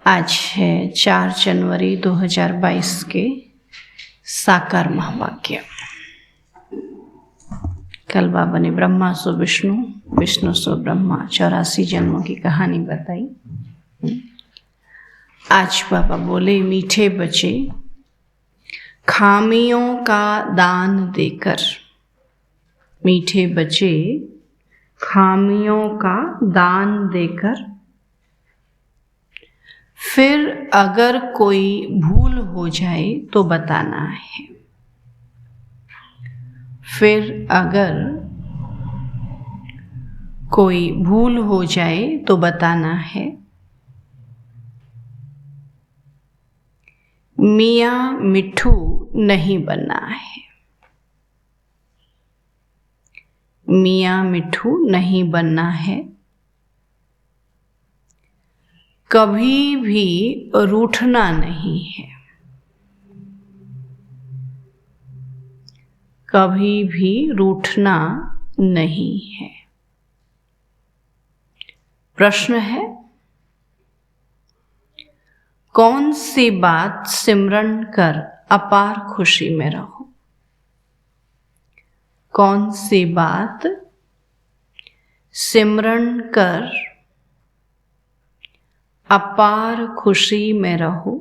आज है 4 जनवरी 2022 के साकार महावाक्य। कल बाबा ने ब्रह्मा सो विष्णु, विष्णु सो ब्रह्मा 84 जन्मों की कहानी बताई। आज बाबा बोले, मीठे बच्चे खामियों का दान देकर, मीठे बच्चे खामियों का दान देकर, फिर अगर कोई भूल हो जाए तो बताना है। फिर अगर कोई भूल हो जाए तो बताना है। मियाँ मिट्ठू नहीं बनना है। मियाँ मिट्ठू नहीं बनना है। कभी भी रूठना नहीं है। कभी भी रूठना नहीं है। प्रश्न है, कौन सी बात सिमरन कर अपार खुशी में रहो? कौन सी बात सिमरन कर अपार खुशी में रहो?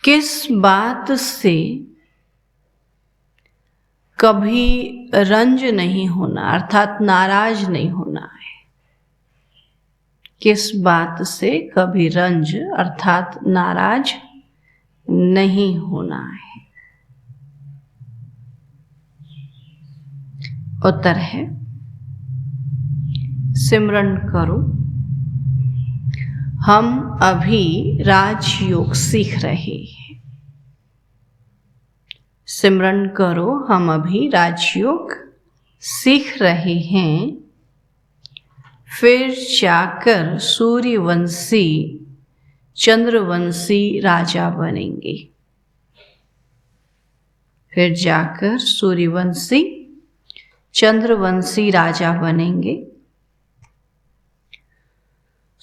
किस बात से कभी रंज नहीं होना, अर्थात नाराज नहीं होना है? किस बात से कभी रंज अर्थात नाराज नहीं होना है? उत्तर है, सिमरन करो। हम अभी राजयोग सीख रहे हैं। सिमरन करो, हम अभी राजयोग सीख रहे हैं। फिर जाकर सूर्यवंशी चंद्रवंशी राजा बनेंगे। फिर जाकर सूर्यवंशी चंद्रवंशी राजा बनेंगे।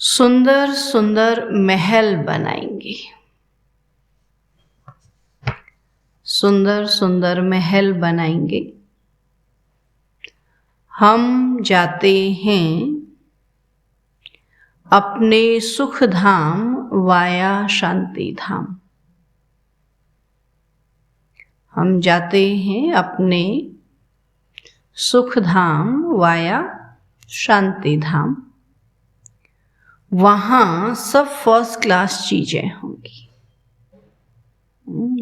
सुंदर सुंदर महल बनाएंगे। सुंदर सुंदर महल बनाएंगे। हम जाते हैं अपने सुख धाम वाया शांति धाम। हम जाते हैं अपने सुख धाम वाया शांति धाम। वहाँ सब फर्स्ट क्लास चीजें होंगी।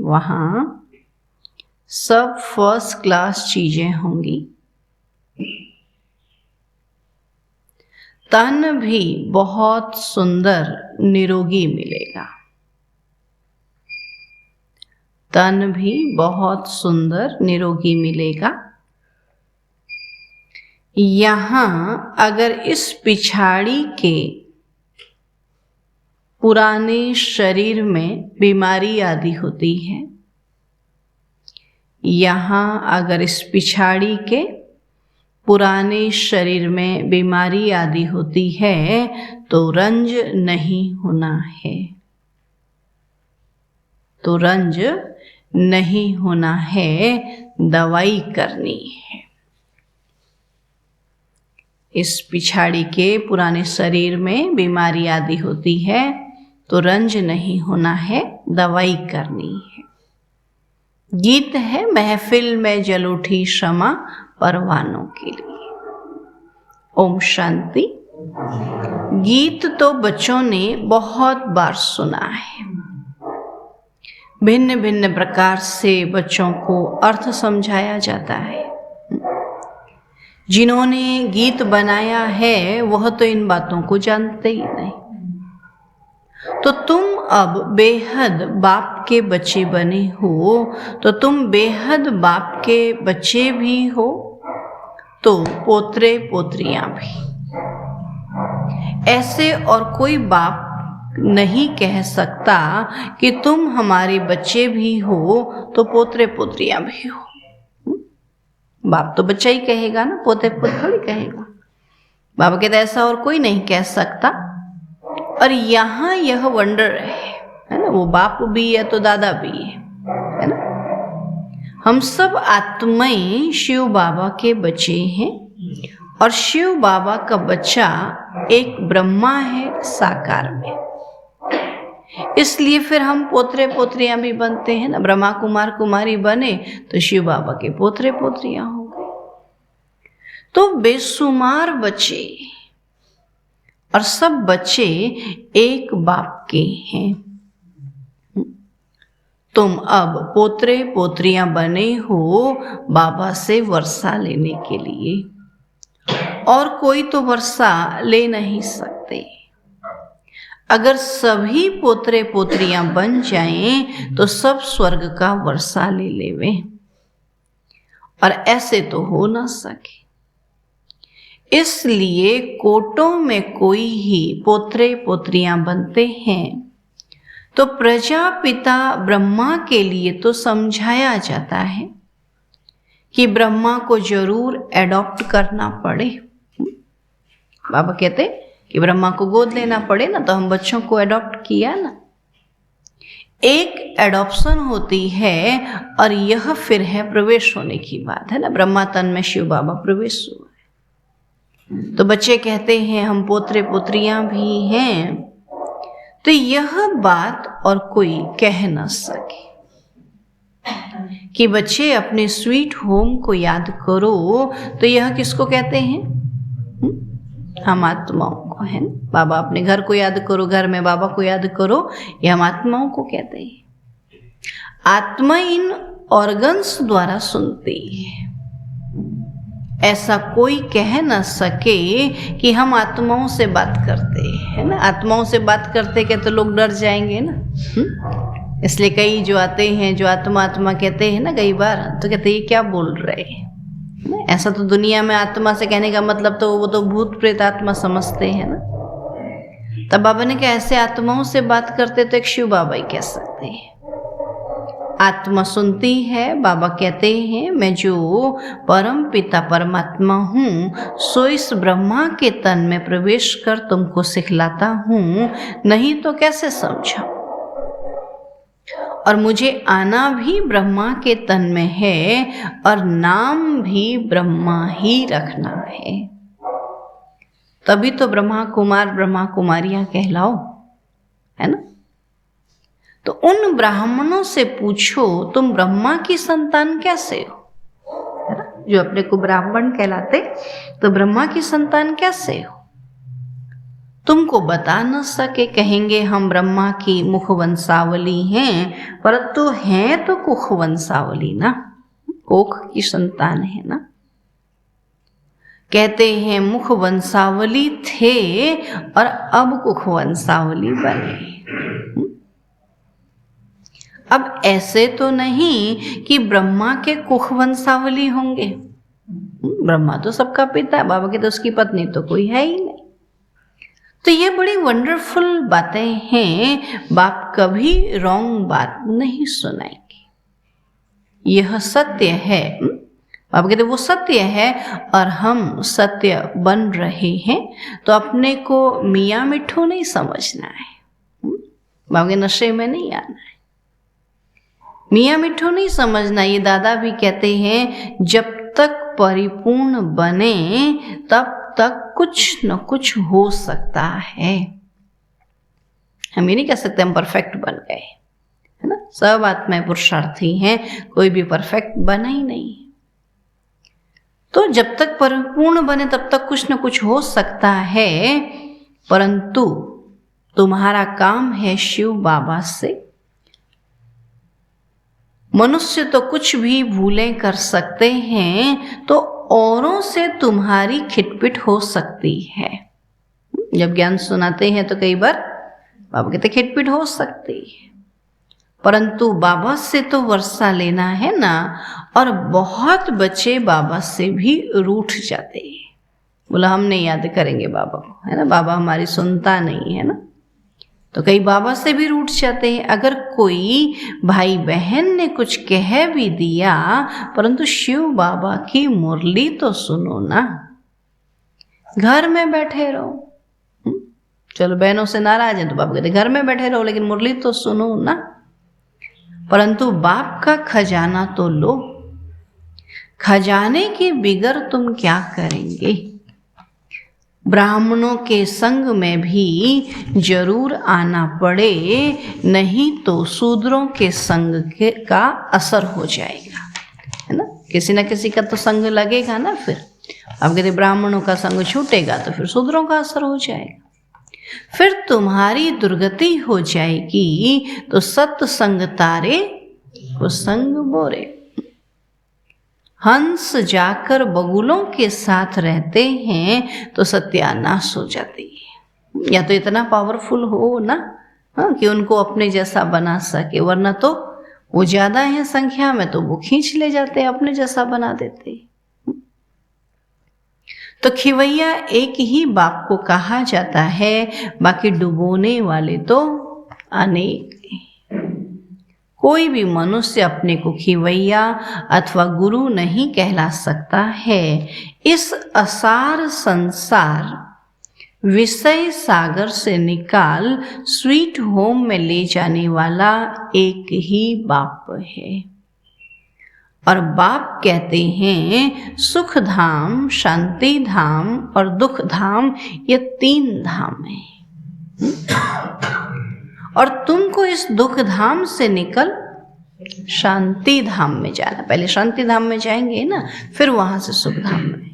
वहाँ सब फर्स्ट क्लास चीजें होंगी। तन भी बहुत सुंदर निरोगी मिलेगा। तन भी बहुत सुंदर निरोगी मिलेगा। यहाँ अगर इस पिछाड़ी के पुराने शरीर में बीमारी आदि होती है, यहाँ अगर इस पिछाड़ी के पुराने शरीर में बीमारी आदि होती है तो रंज नहीं होना है। तो रंज नहीं होना है, दवाई करनी है। इस पिछाड़ी के पुराने शरीर में बीमारी आदि होती है तो रंज नहीं होना है, दवाई करनी है। गीत है, महफिल में जल उठी क्षमा परवानों के लिए। ओम शांति। गीत तो बच्चों ने बहुत बार सुना है। भिन्न भिन्न प्रकार से बच्चों को अर्थ समझाया जाता है। जिन्होंने गीत बनाया है वह तो इन बातों को जानते ही नहीं। तो तुम अब बेहद बाप के बच्चे बने हो, तो तुम बेहद बाप के बच्चे भी हो, तो पोतरे पोत्रियां भी। ऐसे और कोई बाप नहीं कह सकता कि तुम हमारे बच्चे भी हो तो पोतरे पोत्रियां भी हो। बाप तो बच्चा ही कहेगा ना, पोते पोते थोड़ी कहेगा। बाबा कहते ऐसा और कोई नहीं कह सकता। और यहाँ यह वंडर है ना, वो बाप भी है तो दादा भी है ना। हम सब आत्माएं शिव बाबा के बच्चे हैं और शिव बाबा का बच्चा एक ब्रह्मा है साकार में। इसलिए फिर हम पोतरे पोत्रियां भी बनते हैं ना। ब्रह्मा कुमार कुमारी बने तो शिव बाबा के पोतरे पोत्रियां हो गए। तो बेशुमार बच्चे, और सब बच्चे एक बाप के हैं। तुम अब पोतरे पोत्रियां बने हो बाबा से वर्षा लेने के लिए, और कोई तो वर्षा ले नहीं सकते। अगर सभी पोतरे पोत्रियां बन जाएं तो सब स्वर्ग का वर्षा ले लेवे, और ऐसे तो हो ना सके। इसलिए कोटों में कोई ही पोतरे पोत्रियां बनते हैं तो प्रजापिता ब्रह्मा के लिए तो समझाया जाता है कि ब्रह्मा को जरूर एडॉप्ट करना पड़े। बाबा कहते कि ब्रह्मा को गोद लेना पड़े ना, तो हम बच्चों को एडॉप्ट किया ना। एक एडॉप्शन होती है और यह फिर है प्रवेश होने की बात है ना। ब्रह्मा तन में शिव बाबा प्रवेश हुआ है, तो बच्चे कहते हैं हम पोतरे पोत्रियां भी हैं। तो यह बात और कोई कह न सके कि बच्चे अपने स्वीट होम को याद करो, तो यह किसको कहते हैं? हम आत्माओं को, है ना। बाबा अपने घर को याद करो, घर में बाबा को याद करो, ये हम आत्माओं को कहते हैं। आत्मा इन ऑर्गन्स द्वारा सुनती है। ऐसा कोई कह न सके कि हम आत्माओं से बात करते हैं ना। आत्माओं से बात करते के तो लोग डर जाएंगे ना। इसलिए कई जो आते हैं जो आत्मा आत्मा कहते हैं ना, कई बार तो कहते हैं ये क्या बोल रहे हैं। ऐसा तो दुनिया में आत्मा से कहने का मतलब तो वो तो भूत प्रेत आत्मा समझते हैं ना। तब बाबा ने कहा ऐसे आत्माओं से बात करते तो एक शिव बाबा ही कह सकते हैं। आत्मा सुनती है। बाबा कहते हैं मैं जो परम पिता परमात्मा हूँ सो इस ब्रह्मा के तन में प्रवेश कर तुमको सिखलाता हूँ, नहीं तो कैसे समझाऊं। और मुझे आना भी ब्रह्मा के तन में है और नाम भी ब्रह्मा ही रखना है। तभी तो ब्रह्मा कुमार ब्रह्मा कुमारियां कहलाओ, है ना। तो उन ब्राह्मणों से पूछो तुम ब्रह्मा की संतान कैसे हो, है ना। जो अपने को ब्राह्मण कहलाते तो ब्रह्मा की संतान कैसे हो। तुमको बता न सके, कहेंगे हम ब्रह्मा की मुख वंशावली हैं, परंतु हैं तो कुख वंशावली ना, कोख की संतान है ना। कहते हैं मुख वंशावली थे और अब कुख वंशावली बने। अब ऐसे तो नहीं कि ब्रह्मा के कुख वंशावली होंगे। ब्रह्मा तो सबका पिता है, बाबा के तो उसकी पत्नी तो कोई है ही नहीं। तो ये बड़ी वंडरफुल बातें हैं। बाप कभी रॉन्ग बात नहीं सुनाएंगे। यह सत्य है। बाबा कहते वो सत्य है और हम सत्य बन रहे हैं, तो अपने को मियाँ मिठू नहीं समझना है। बाबा के नशे में नहीं आना है, मियाँ मिठू नहीं समझना। ये दादा भी कहते हैं जब तक परिपूर्ण बने तब तक कुछ न कुछ हो सकता है। हम ये नहीं कह सकते हम परफेक्ट बन गए, है ना। सब आत्माएं पुरुषार्थी हैं, कोई भी परफेक्ट बना ही नहीं। तो जब तक परिपूर्ण बने तब तक कुछ न कुछ हो सकता है, परंतु तुम्हारा काम है शिव बाबा से। मनुष्य तो कुछ भी भूलें कर सकते हैं, तो औरों से तुम्हारी खिटपिट हो सकती है। जब ज्ञान सुनाते हैं तो कई बार बाबा कहते खिटपिट हो सकती है, परंतु बाबा से तो वर्षा लेना है ना। और बहुत बच्चे बाबा से भी रूठ जाते हैं, बोला हम नहीं याद करेंगे बाबा को, है ना। बाबा हमारी सुनता नहीं है ना, तो कई बाबा से भी रूठ जाते हैं। अगर कोई भाई बहन ने कुछ कह भी दिया, परंतु शिव बाबा की मुरली तो सुनो ना। घर में बैठे रहो। चलो बहनों से नाराज है तो बाप कहते घर में बैठे रहो, लेकिन मुरली तो सुनो ना। परंतु बाप का खजाना तो लो। खजाने के बिगर तुम क्या करेंगे? ब्राह्मणों के संग में भी जरूर आना पड़े, नहीं तो शूद्रों के संग का असर हो जाएगा, है ना। किसी न किसी का तो संग लगेगा ना। फिर अब कहते ब्राह्मणों का संग छूटेगा तो फिर शूद्रों का असर हो जाएगा, फिर तुम्हारी दुर्गति हो जाएगी। तो सत्संग तारे वो संग बोरे। हंस जाकर बगुलों के साथ रहते हैं तो सत्यानाश हो जाती है। या तो इतना पावरफुल हो ना, कि उनको अपने जैसा बना सके, वरना तो वो ज्यादा है संख्या में तो वो खींच ले जाते हैं, अपने जैसा बना देते। तो खिवैया एक ही बाप को कहा जाता है, बाकी डुबोने वाले तो अनेक हैं। कोई भी मनुष्य अपने को खिवैया अथवा गुरु नहीं कहला सकता है। इस असार संसार विषय सागर से निकाल स्वीट होम में ले जाने वाला एक ही बाप है। और बाप कहते हैं सुख धाम, शांति धाम और दुख धाम, ये 3 धाम है। और तुमको इस दुख धाम से निकल शांति धाम में जाना। पहले शांति धाम में जाएंगे ना, फिर वहां से सुख धाम में।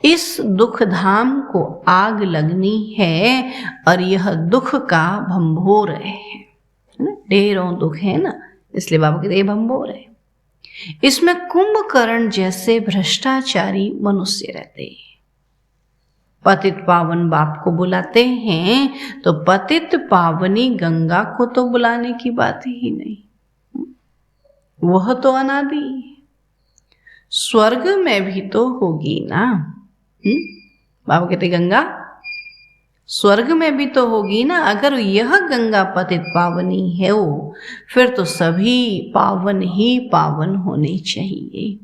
इस दुख धाम को आग लगनी है और यह दुख का भंभोर है ना। ढेरों दुख है ना, इसलिए बाबा कहते भंभोर है। इसमें कुंभकर्ण जैसे भ्रष्टाचारी मनुष्य रहते हैं। पतित पावन बाप को बुलाते हैं तो पतित पावनी गंगा को तो बुलाने की बात ही नहीं, वह तो अनादि। स्वर्ग में भी तो होगी ना। बाबा कहते गंगा स्वर्ग में भी तो होगी ना। अगर यह गंगा पतित पावनी है वो, फिर तो सभी पावन ही पावन होने चाहिए।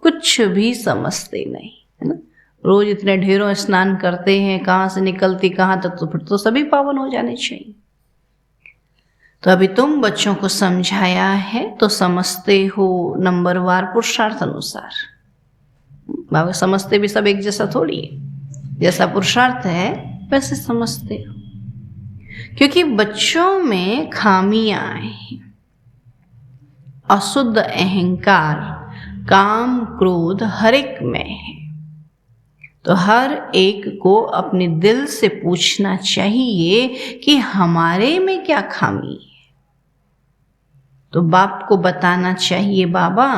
कुछ भी समझते नहीं, है ना। रोज इतने ढेरों स्नान करते हैं, कहाँ से निकलती कहाँ तक, तो फिर तो सभी पावन हो जाने चाहिए। तो अभी तुम बच्चों को समझाया है तो समझते हो नंबरवार पुरुषार्थ अनुसार। बाबा समझते भी सब एक जैसा थोड़ी है, जैसा पुरुषार्थ है वैसे समझते हो। क्योंकि बच्चों में खामियां हैं, अशुद्ध अहंकार, काम, क्रोध हर एक में है। तो हर एक को अपने दिल से पूछना चाहिए कि हमारे में क्या खामी है। तो बाप को बताना चाहिए बाबा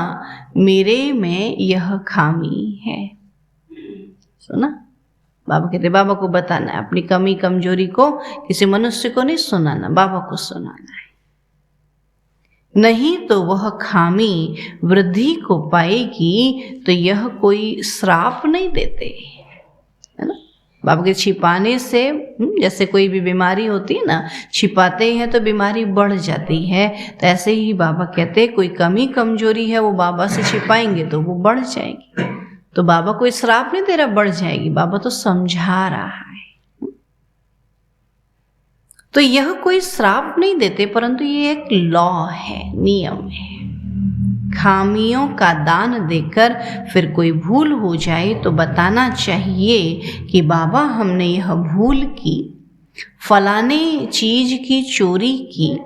मेरे में यह खामी है। सुना, बाबा कहते बाबा को बताना है अपनी कमी कमजोरी को, किसी मनुष्य को नहीं सुनाना, बाबा को सुनाना है। नहीं तो वह खामी वृद्धि को पाएगी। तो यह कोई श्राप नहीं देते, है ना। बाबा के छिपाने से, जैसे कोई भी बीमारी होती है ना, छिपाते हैं तो बीमारी बढ़ जाती है। तो ऐसे ही बाबा कहते कोई कमी कमजोरी है वो बाबा से छिपाएंगे तो वो बढ़ जाएगी। तो बाबा कोई श्राप नहीं दे रहा बढ़ जाएगी, बाबा तो समझा रहा है। तो यह कोई श्राप नहीं देते, परंतु ये एक लॉ है, नियम है। खामियों का दान देकर फिर कोई भूल हो जाए तो बताना चाहिए कि बाबा हमने यह भूल की, फलाने चीज की चोरी की।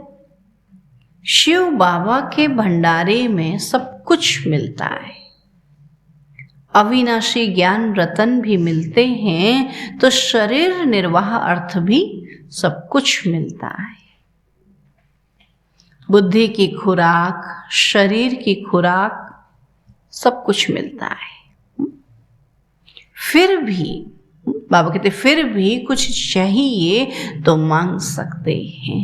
शिव बाबा के भंडारे में सब कुछ मिलता है। अविनाशी ज्ञान रतन भी मिलते हैं, तो शरीर निर्वाह अर्थ भी सब कुछ मिलता है। बुद्धि की खुराक, शरीर की खुराक, सब कुछ मिलता है। फिर भी बाबा कहते फिर भी कुछ चाहिए तो मांग सकते हैं।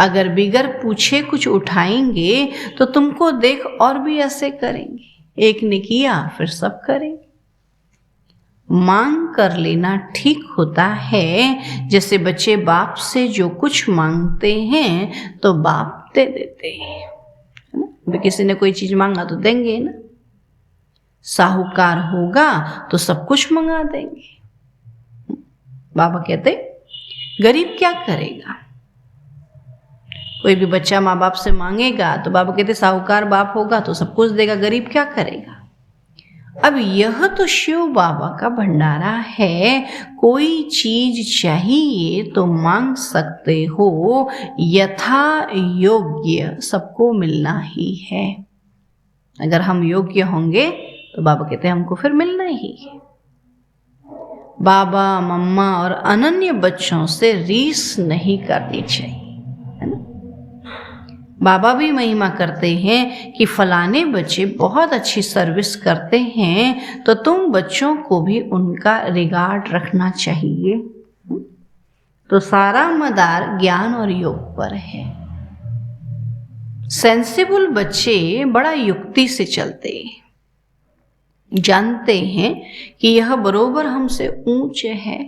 अगर बिगर पूछे कुछ उठाएंगे तो तुमको देख और भी ऐसे करेंगे। एक ने किया फिर सब करेंगे। मांग कर लेना ठीक होता है। जैसे बच्चे बाप से जो कुछ मांगते हैं तो बाप दे देते हैं, है ना। किसी ने कोई चीज मांगा तो देंगे ना। साहूकार होगा तो सब कुछ मंगा देंगे। बाबा कहते गरीब क्या करेगा? कोई भी बच्चा माँ बाप से मांगेगा तो बाबा कहते साहूकार बाप होगा तो सब कुछ देगा, गरीब क्या करेगा? अब यह तो शिव बाबा का भंडारा है, कोई चीज चाहिए तो मांग सकते हो, यथा योग्य सबको मिलना ही है। अगर हम योग्य होंगे तो बाबा कहते हैं हमको फिर मिलना ही है। बाबा मम्मा और अनन्य बच्चों से रीस नहीं करनी चाहिए, है ना। बाबा भी महिमा करते हैं कि फलाने बच्चे बहुत अच्छी सर्विस करते हैं तो तुम बच्चों को भी उनका रिगार्ड रखना चाहिए। तो सारा मदार ज्ञान और योग पर है। सेंसिबल बच्चे बड़ा युक्ति से चलते हैं, जानते हैं कि यह बरोबर हमसे ऊंच है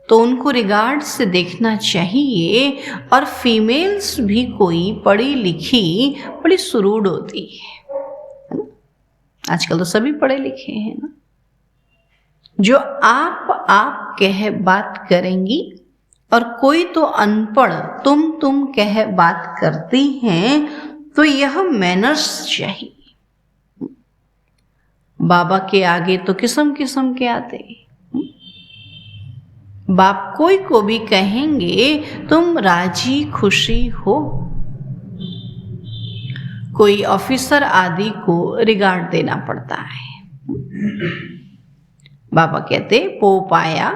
तो उनको रिगार्ड से देखना चाहिए। और फीमेल्स भी कोई पढ़ी लिखी बड़ी सुरूड होती है ना। आजकल तो सभी पढ़े लिखे हैं ना। जो आप कह बात करेंगी और कोई तो अनपढ़ तुम कह बात करती हैं तो यह मैनर्स चाहिए। बाबा के आगे तो किस्म किस्म के आते हैं। बाप कोई को भी कहेंगे तुम राजी खुशी हो। कोई ऑफिसर आदि को रिगार्ड देना पड़ता है। बाबा कहते पोप आया,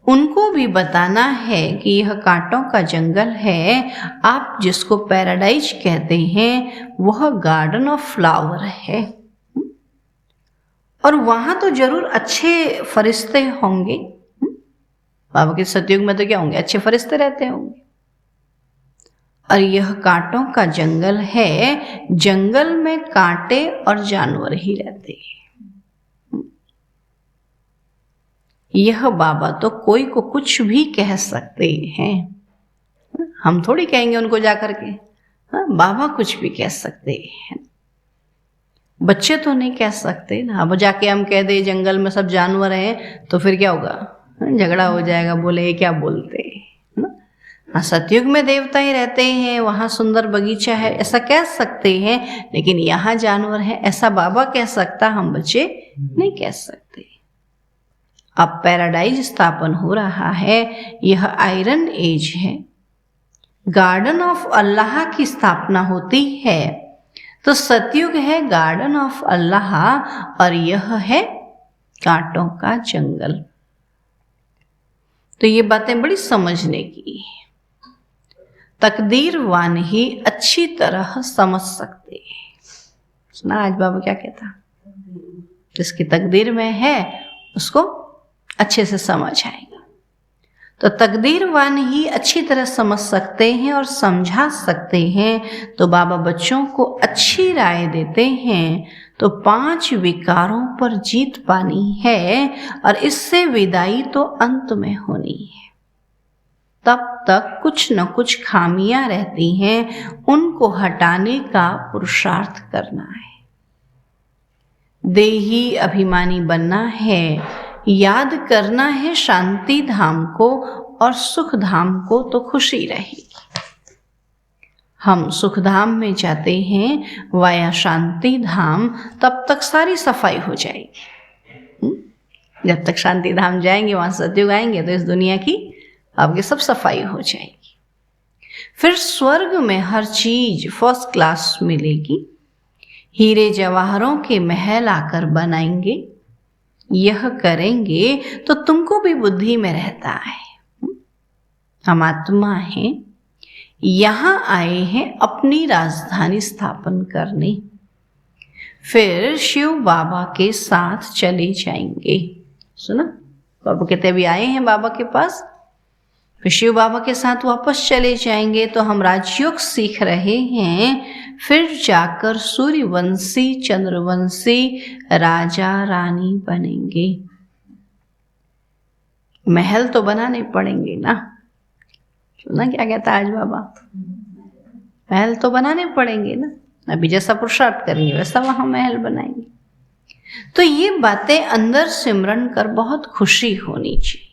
उनको भी बताना है कि यह कांटों का जंगल है। आप जिसको पैराडाइज कहते हैं वह गार्डन ऑफ फ्लावर है और वहां तो जरूर अच्छे फरिश्ते होंगे। बाबा के सतयुग में तो क्या होंगे? अच्छे फरिश्ते रहते होंगे। और यह कांटों का जंगल है, जंगल में कांटे और जानवर ही रहते हैं। यह बाबा तो कोई को कुछ भी कह सकते हैं, हम थोड़ी कहेंगे उनको जाकर के। बाबा कुछ भी कह सकते हैं, बच्चे तो नहीं कह सकते ना। अब जाके हम कह दे जंगल में सब जानवर हैं तो फिर क्या होगा? झगड़ा हो जाएगा, बोले ये क्या बोलते हैं ना। सतयुग में देवता ही रहते हैं, वहाँ सुंदर बगीचा है, ऐसा कह सकते हैं, लेकिन यहाँ जानवर है ऐसा बाबा कह सकता, हम बच्चे नहीं कह सकते। अब पैराडाइज स्थापन हो रहा है, यह आयरन एज है। गार्डन ऑफ अल्लाह की स्थापना होती है तो सतयुग है गार्डन ऑफ अल्लाह और यह है कांटों का जंगल। तो ये बातें बड़ी समझने की, तकदीरवान ही अच्छी तरह समझ सकते हैं। सुना आज बाबा क्या कहता? जिसकी तकदीर में है उसको अच्छे से समझ आएगा। तो तकदीरवान ही अच्छी तरह समझ सकते हैं और समझा सकते हैं। तो बाबा बच्चों को अच्छी राय देते हैं। तो 5 विकारों पर जीत पानी है और इससे विदाई तो अंत में होनी है। तब तक कुछ न कुछ खामियां रहती हैं, उनको हटाने का पुरुषार्थ करना है। देही अभिमानी बनना है, याद करना है शांति धाम को और सुख धाम को तो खुशी रहेगी। हम सुख धाम में जाते हैं वाया शांति धाम, तब तक सारी सफाई हो जाएगी। जब तक शांति धाम जाएंगे, वहां सतयुग आएंगे तो इस दुनिया की आपकी सब सफाई हो जाएगी। फिर स्वर्ग में हर चीज फर्स्ट क्लास मिलेगी। हीरे जवाहरों के महल आकर बनाएंगे। यह करेंगे तो तुमको भी बुद्धि में रहता है। हम आत्मा हैं, यहाँ आए हैं अपनी राजधानी स्थापन करने। फिर शिव बाबा के साथ चले जाएंगे। सुना, बाबा कहते अभी आए हैं बाबा के पास, फिर शिव बाबा के साथ वापस चले जाएंगे। तो हम राजयोग सीख रहे हैं, फिर जाकर सूर्यवंशी चंद्रवंशी राजा रानी बनेंगे। महल तो बनाने पड़ेंगे ना। सुना क्या कहता आज बाबा? महल तो बनाने पड़ेंगे ना। अभी जैसा पुरुषार्थ करेंगे वैसा वहां महल बनाएंगे। तो ये बातें अंदर सिमरन कर बहुत खुशी होनी चाहिए।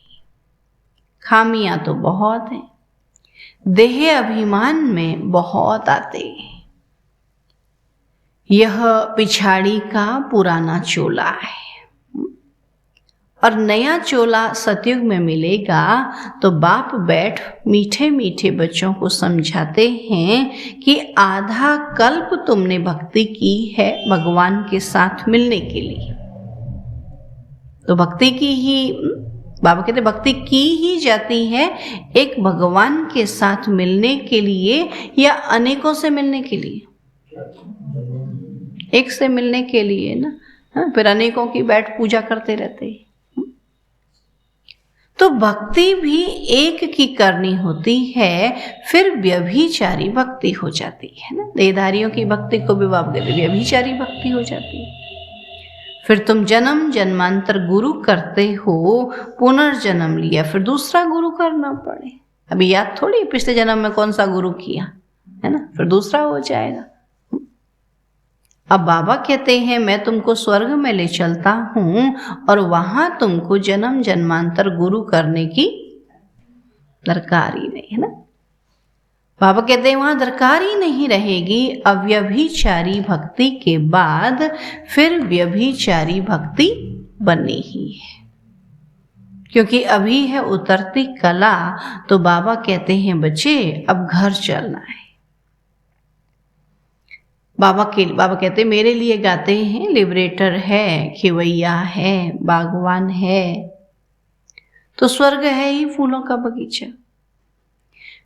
खामियां तो बहुत हैं, देह अभिमान में बहुत आते हैं। यह पिछाड़ी का पुराना चोला है और नया चोला सतयुग में मिलेगा। तो बाप बैठ मीठे मीठे बच्चों को समझाते हैं कि आधा कल्प तुमने भक्ति की है भगवान के साथ मिलने के लिए। तो भक्ति की ही, बाबा कहते भक्ति की ही जाती है एक भगवान के साथ मिलने के लिए या अनेकों से मिलने के लिए। एक से मिलने के लिए ना, फिर अनेकों की बैठ पूजा करते रहते हैं। तो भक्ति भी एक की करनी होती है, फिर व्यभिचारी भक्ति हो जाती है ना। देहधारियों की भक्ति को भी बाबा कहते व्यभिचारी भक्ति हो जाती है। फिर तुम जन्म जन्मांतर गुरु करते हो, पुनर्जन्म लिया, फिर दूसरा गुरु करना पड़े। अभी याद थोड़ी पिछले जन्म में कौन सा गुरु किया है ना, फिर दूसरा हो जाएगा। अब बाबा कहते हैं मैं तुमको स्वर्ग में ले चलता हूं और वहां तुमको जन्म जन्मांतर गुरु करने की दरकार ही नहीं है ना। बाबा कहते हैं वहां दरकार ही नहीं रहेगी। अव्यभिचारी भक्ति के बाद फिर व्यभिचारी भक्ति बननी ही है, क्योंकि अभी है उतरती कला। तो बाबा कहते हैं बच्चे अब घर चलना है। बाबा कहते मेरे लिए गाते हैं, लिबरेटर है, खिवैया है, बागवान है, तो स्वर्ग है ही फूलों का बगीचा।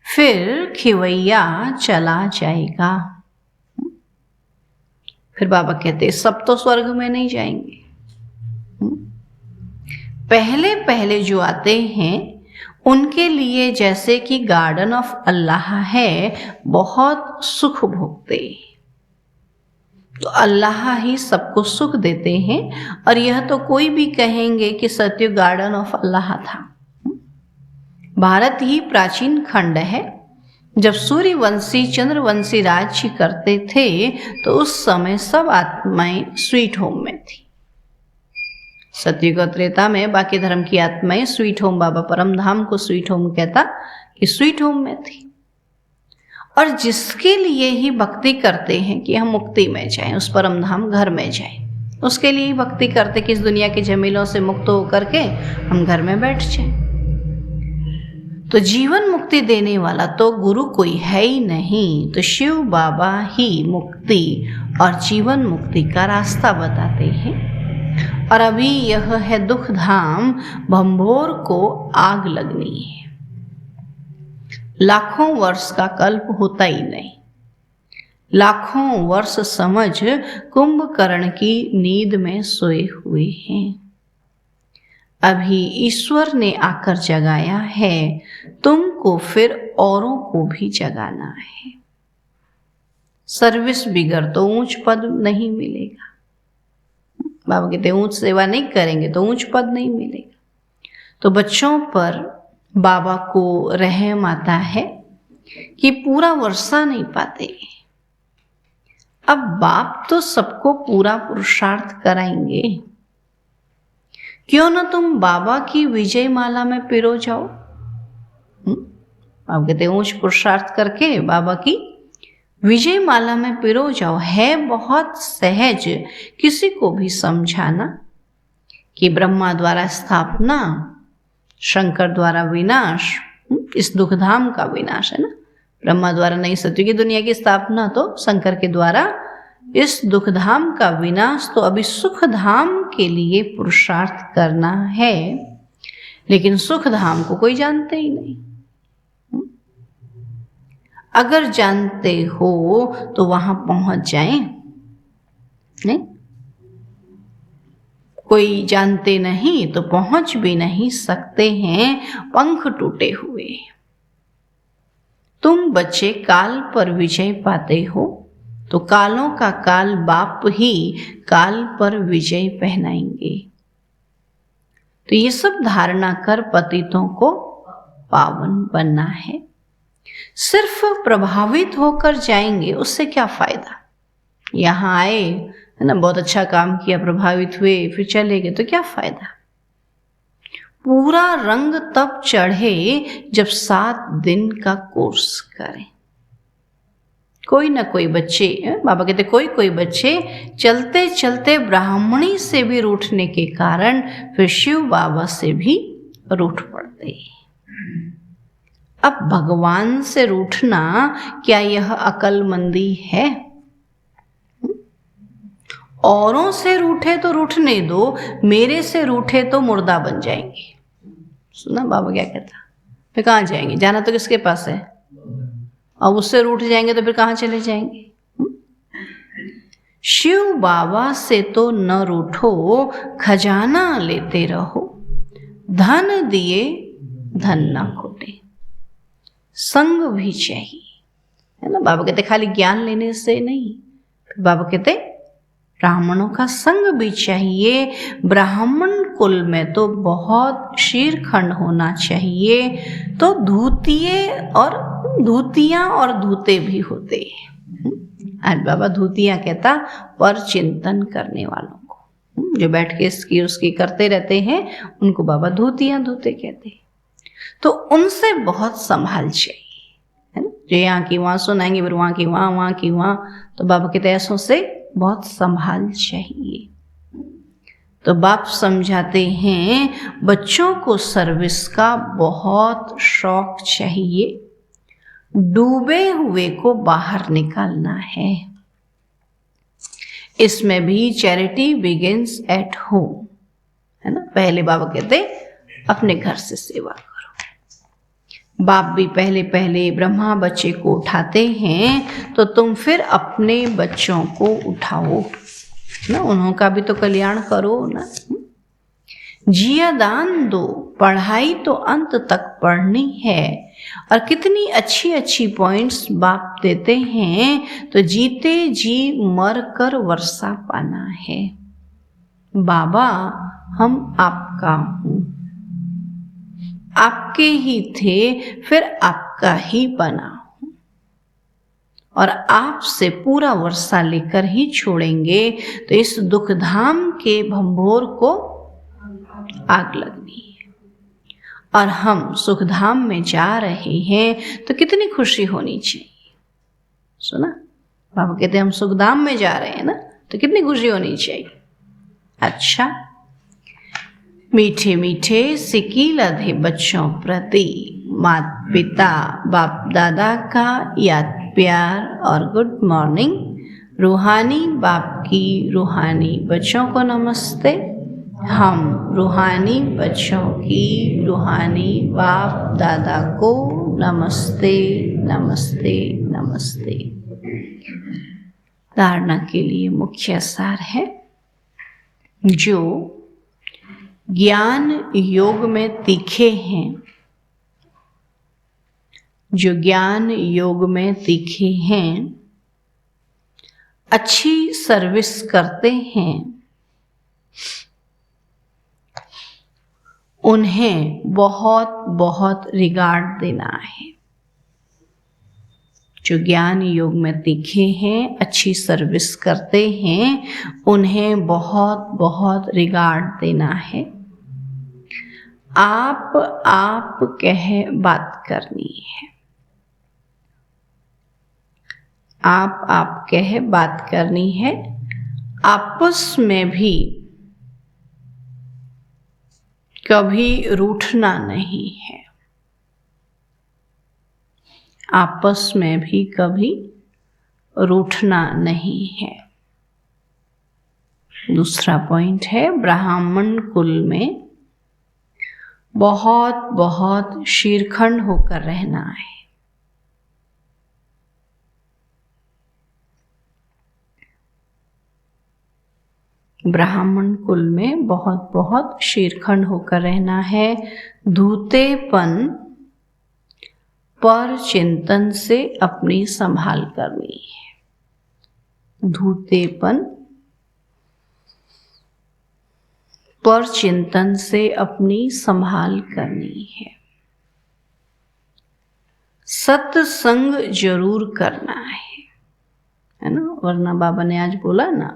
फिर खिवैया चला जाएगा। फिर बाबा कहते सब तो स्वर्ग में नहीं जाएंगे। पहले पहले जो आते हैं उनके लिए जैसे कि गार्डन ऑफ अल्लाह है, बहुत सुख भोगते। तो अल्लाह ही सबको सुख देते हैं। और यह तो कोई भी कहेंगे कि सत्युग गार्डन ऑफ अल्लाह था। भारत ही प्राचीन खंड है। जब सूर्यवंशी चंद्रवंशी राज्य करते थे तो उस समय सब आत्माएं स्वीट होम में थी। सत्युग और त्रेता में बाकी धर्म की आत्माएं स्वीट होम, बाबा परम धाम को स्वीट होम कहता कि स्वीट होम में थी। और जिसके लिए ही भक्ति करते हैं कि हम मुक्ति में जाएं, उस परम धाम घर में जाएं, उसके लिए ही भक्ति करते कि इस दुनिया के झमेलों से मुक्त होकर के हम घर में बैठ जाएं। तो जीवन मुक्ति देने वाला तो गुरु कोई है ही नहीं। तो शिव बाबा ही मुक्ति और जीवन मुक्ति का रास्ता बताते हैं। और अभी यह है दुख धाम, भंभोर को आग लगनी है। लाखों वर्ष का कल्प होता ही नहीं। लाखों वर्ष समझ कुंभकर्ण की नींद में सोए हुए हैं। अभी ईश्वर ने आकर जगाया है, तुमको फिर औरों को भी जगाना है। सर्विस बिगर तो ऊंच पद नहीं मिलेगा। बाबा कहते ऊंच सेवा नहीं करेंगे तो ऊंच पद नहीं मिलेगा। तो बच्चों पर बाबा को रहम आता है कि पूरा वर्षा नहीं पाते। अब बाप तो सबको पूरा पुरुषार्थ कराएंगे, क्यों ना तुम बाबा की विजय माला में पिरो जाओ। आप कहते ऊंच पुरुषार्थ करके बाबा की विजय माला में पिरो जाओ। है बहुत सहज किसी को भी समझाना कि ब्रह्मा द्वारा स्थापना, शंकर द्वारा विनाश, इस दुखधाम का विनाश है ना। ब्रह्मा द्वारा नई सत्युगी दुनिया की स्थापना, तो शंकर के द्वारा इस दुखधाम का विनाश। तो अभी सुख धाम के लिए पुरुषार्थ करना है, लेकिन सुख धाम को कोई जानते ही नहीं। अगर जानते हो तो वहां पहुंच जाएं, नहीं कोई जानते नहीं तो पहुंच भी नहीं सकते हैं, पंख टूटे हुए। तुम बच्चे काल पर विजय पाते हो, तो कालों का काल बाप ही काल पर विजय पहनाएंगे। तो ये सब धारणा कर पतितों को पावन बनना है। सिर्फ प्रभावित होकर जाएंगे उससे क्या फायदा। यहाँ आए, है ना, बहुत अच्छा काम किया, प्रभावित हुए, फिर चले गए, तो क्या फायदा। पूरा रंग तब चढ़े जब 7 दिन का कोर्स करें। कोई ना कोई बच्चे, बाबा कहते कोई कोई बच्चे चलते चलते ब्राह्मणी से भी रूठने के कारण फिर शिव बाबा से भी रूठ पड़ते। अब भगवान से रूठना क्या यह अकलमंदी है? औरों से रूठे तो रूठने दो, मेरे से रूठे तो मुर्दा बन जाएंगे। सुना बाबा क्या कहता, फिर कहाँ जाएंगे, जाना तो किसके पास है, अब उससे रूठ जाएंगे तो फिर कहाँ चले जाएंगे। शिव बाबा से तो न रूठो, खजाना लेते रहो, धन दिए धन न खोटे। संग भी चाहिए, है ना। बाबा कहते खाली ज्ञान लेने से नहीं, बाबा कहते ब्राह्मणों का संग भी चाहिए। ब्राह्मण कुल में तो बहुत शीरखंड होना चाहिए, तो धूतियां और धूते भी होते हैं। आज बाबा धूतियां कहता पर चिंतन करने वालों को, जो बैठ के इसकी उसकी करते रहते हैं, उनको बाबा धूतियां धूते कहते हैं। तो उनसे बहुत संभाल चाहिए, है ना। जो यहाँ की वहाँ सुनाएंगे, फिर वहाँ की वहाँ, वहाँ की वहाँ, तो बाबा कहते ऐसों से बहुत संभाल चाहिए। तो बाप समझाते हैं बच्चों को सर्विस का बहुत शौक चाहिए, डूबे हुए को बाहर निकालना है। इसमें भी चैरिटी बिगिंस एट होम, है ना। पहले बाबा कहते अपने घर से सेवा करो। बाप भी पहले पहले ब्रह्मा बच्चे को उठाते हैं, तो तुम फिर अपने बच्चों को उठाओ ना, उनका भी तो कल्याण करो ना। जिया दान दो, पढ़ाई तो अंत तक पढ़नी है। और कितनी अच्छी अच्छी पॉइंट्स बाप देते हैं, तो जीते जी मर कर वर्षा पाना है। बाबा हम आपका हूँ, आपके ही थे, फिर आपका ही बना हूं, और आपसे पूरा वर्षा लेकर ही छोड़ेंगे। तो इस दुख धाम के भंभोर को आग लगनी है, और हम सुख धाम में जा रहे हैं, तो कितनी खुशी होनी चाहिए। सुना बाबा कहते हम सुख धाम में जा रहे हैं ना, तो कितनी खुशी होनी चाहिए। अच्छा, मीठे मीठे सिक्की लधे बच्चों प्रति माता पिता बाप दादा का याद प्यार और गुड मॉर्निंग। रूहानी बाप की रूहानी बच्चों को नमस्ते। हम रूहानी बच्चों की रूहानी बाप दादा को नमस्ते नमस्ते नमस्ते। धारणा के लिए मुख्य सार है, जो ज्ञान योग में तीखे हैं, जो ज्ञान योग में तीखे हैं, अच्छी सर्विस करते हैं, उन्हें बहुत बहुत रिगार्ड देना है। जो ज्ञान योग में तीखे हैं, अच्छी सर्विस करते हैं, उन्हें बहुत बहुत रिगार्ड देना है। आप कह बात करनी है, आप कह बात करनी है। आपस में भी कभी रूठना नहीं है, आपस में भी कभी रूठना नहीं है। दूसरा पॉइंट है, ब्राह्मण कुल में बहुत बहुत शीरखंड होकर रहना है। ब्राह्मण कुल में बहुत बहुत शीरखंड होकर रहना है। धूतेपन पर चिंतन से अपनी संभाल करनी है। धूतेपन पर चिंतन से अपनी संभाल करनी है। सत्संग जरूर करना है है ना, वरना बाबा ने आज बोला ना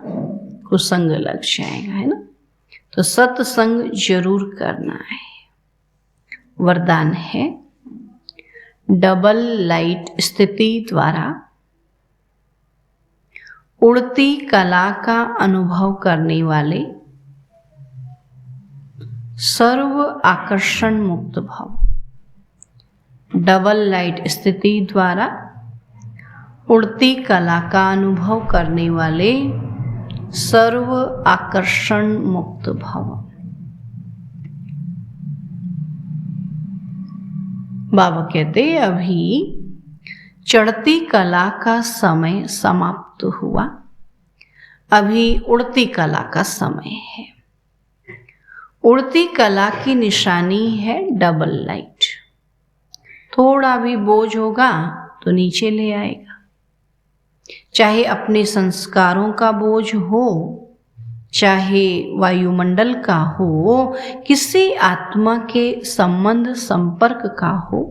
कुसंग लग जाएगा, है ना। तो सत्संग जरूर करना है। वरदान है, डबल लाइट स्थिति द्वारा उड़ती कला का अनुभव करने वाले सर्व आकर्षण मुक्त भव। डबल लाइट स्थिति द्वारा उड़ती कला का अनुभव करने वाले सर्व आकर्षण मुक्त भव। बाबा कहते अभी चढ़ती कला का समय समाप्त हुआ, अभी उड़ती कला का समय है। उड़ती कला की निशानी है डबल लाइट। थोड़ा भी बोझ होगा तो नीचे ले आएगा, चाहे अपने संस्कारों का बोझ हो, चाहे वायुमंडल का हो, किसी आत्मा के संबंध संपर्क का हो,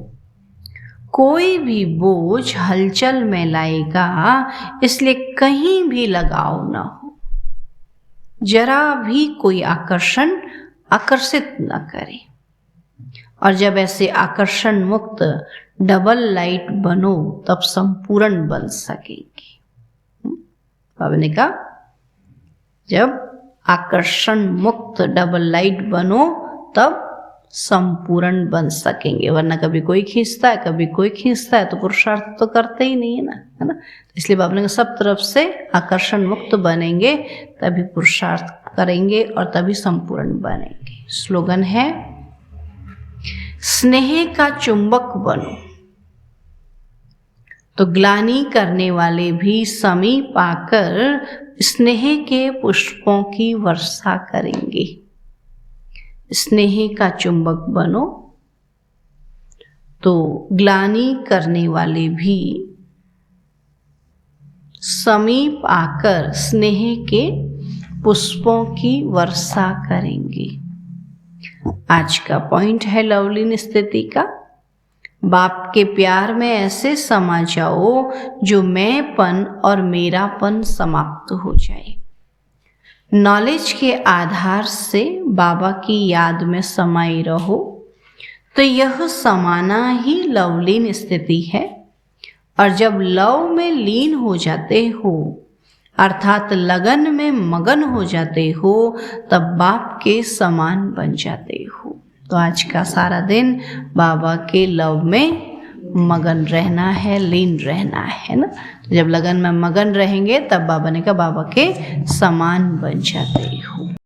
कोई भी बोझ हलचल में लाएगा। इसलिए कहीं भी लगाव न हो, जरा भी कोई आकर्षित न करे। और जब ऐसे आकर्षण मुक्त डबल लाइट बनो तब संपूर्ण बन सकेंगे। बाबा ने कहा जब आकर्षण मुक्त डबल लाइट बनो तब संपूर्ण बन सकेंगे, वरना कभी कोई खींचता है कभी कोई खींचता है, तो पुरुषार्थ तो करते ही नहीं है ना, है ना। इसलिए बाबा ने कहा सब तरफ से आकर्षण मुक्त बनेंगे तभी पुरुषार्थ करेंगे और तभी संपूर्ण बनेंगे। स्लोगन है, स्नेह का चुंबक बनो तो ग्लानि करने वाले भी समीप आकर स्नेह के पुष्पों की वर्षा करेंगे। स्नेह का चुंबक बनो तो ग्लानि करने वाले भी समीप आकर स्नेह के पुष्पों की वर्षा करेंगे। आज का पॉइंट है लवलीन स्थिति का, बाप के प्यार में ऐसे समा जाओ जो मैंपन और मेरापन समाप्त हो जाए। नॉलेज के आधार से बाबा की याद में समाये रहो तो यह समाना ही लवलीन स्थिति है। और जब लव में लीन हो जाते हो अर्थात लगन में मगन हो जाते हो तब बाप के समान बन जाते हो। तो आज का सारा दिन बाबा के लव में मगन रहना है, लीन रहना है ना। तो जब लगन में मगन रहेंगे तब बाबा ने कहा बाबा के समान बन जाते हो।